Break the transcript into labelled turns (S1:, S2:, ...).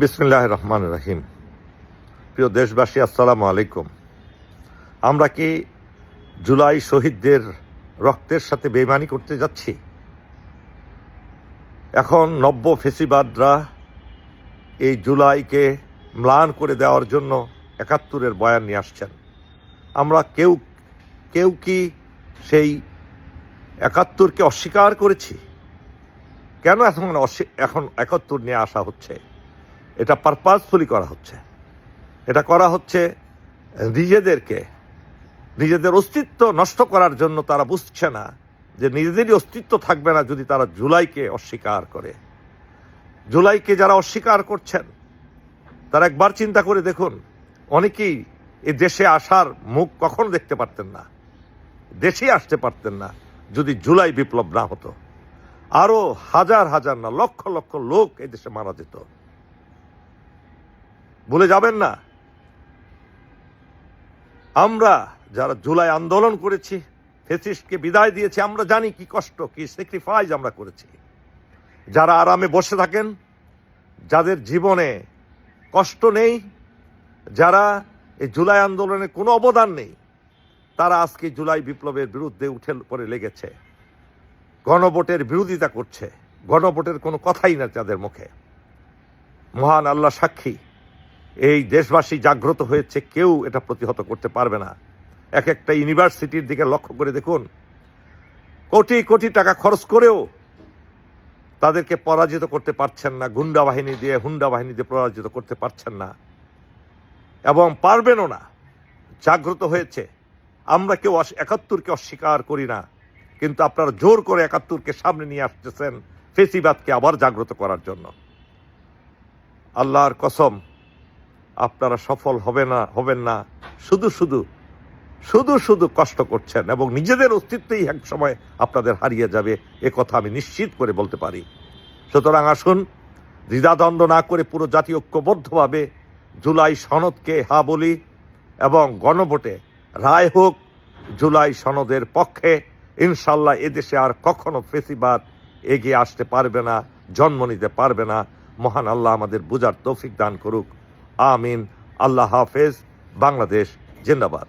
S1: বিসমিল্লাহির রহমানির রহিম। প্রিয় দেশবাসী, আসসালামু আলাইকুম। আমরা কি জুলাই শহীদদের রক্তের সাথে বেইমানি করতে যাচ্ছি? এখন নব্য ফেসিবাদরা এই জুলাইকে ম্লান করে দেওয়ার জন্য ৭১-এর বয়ান নিয়ে আসছেন। আমরা কেউ কি সেই ৭১-কে অস্বীকার করেছি? কেন এখন ৭১ নিয়ে আসা হচ্ছে? এটা পারপাসফুলি করা হচ্ছে। এটা করা হচ্ছে নিজেদের অস্তিত্ব নষ্ট করার জন্য। তারা বুঝছে না যে নিজেদেরই অস্তিত্ব থাকবে না যদি তারা জুলাইকে অস্বীকার করে। জুলাইকে যারা অস্বীকার করছেন তারা একবার চিন্তা করে দেখুন, অনেকেই এ দেশে আসার মুখ কখনো দেখতে পারতেন না, দেশে আসতে পারতেন না যদি জুলাই বিপ্লব না হতো। আরো হাজার হাজার না লক্ষ লক্ষ লোক এই দেশে মারা যেত। ভুলে যাবেন না, আমরা যারা জুলাই আন্দোলন করেছি, ফ্যাসিস্টকে বিদায় দিয়েছি, আমরা জানি কি কষ্ট, কি স্যাক্রিফাইস আমরা করেছি। যারা আরামে বসে থাকেন, যাদের জীবনে কষ্ট নেই, যারা এই জুলাই আন্দোলনে কোনো অবদান নেই, তারা আজকে জুলাই বিপ্লবের বিরুদ্ধে উঠে পড়ে লেগেছে, গণভোটের বিরোধিতা করছে। গণভোটের কোনো কথাই না তাদের মুখে। মহান আল্লাহ সাক্ষী, এই দেশবাসী জাগ্রত হয়েছে, কেউ এটা প্রতিহত করতে পারবে না। এক একটা ইউনিভার্সিটির দিকে লক্ষ্য করে দেখুন, কোটি কোটি টাকা খরচ করেও তাদেরকে পরাজিত করতে পারছেন না। হুন্ডা বাহিনী দিয়ে পরাজিত করতে পারছেন না এবং পারবেনও না। জাগ্রত হয়েছে। আমরা কেউ ৭১-কে অস্বীকার করি না, কিন্তু আপনারা জোর করে ৭১-কে সামনে নিয়ে আসতেছেন ফেসিবাদকে আবার জাগ্রত করার জন্য। আল্লাহর কসম, আপনারা সফল হবেন না। শুধু কষ্ট করছেন এবং নিজেদের অস্তিত্বই এক সময় আপনাদের হারিয়ে যাবে, এ কথা আমি নিশ্চিত করে বলতে পারি। সুতরাং আসুন, দ্বিধাদ্বন্দ্ব না করে পুরো জাতি ঐক্যবদ্ধভাবে জুলাই সনদকে হা বলি এবং গণভোটে রায় হোক জুলাই সনদের পক্ষে। ইনশাল্লাহ এদেশে আর কখনো ফেসিবাদ এগিয়ে আসতে পারবে না, জন্ম নিতে পারবে না। মহান আল্লাহ আমাদের বুঝার তৌফিক দান করুক। আমিন। আল্লাহ হাফেজ। বাংলাদেশ জিন্দাবাদ।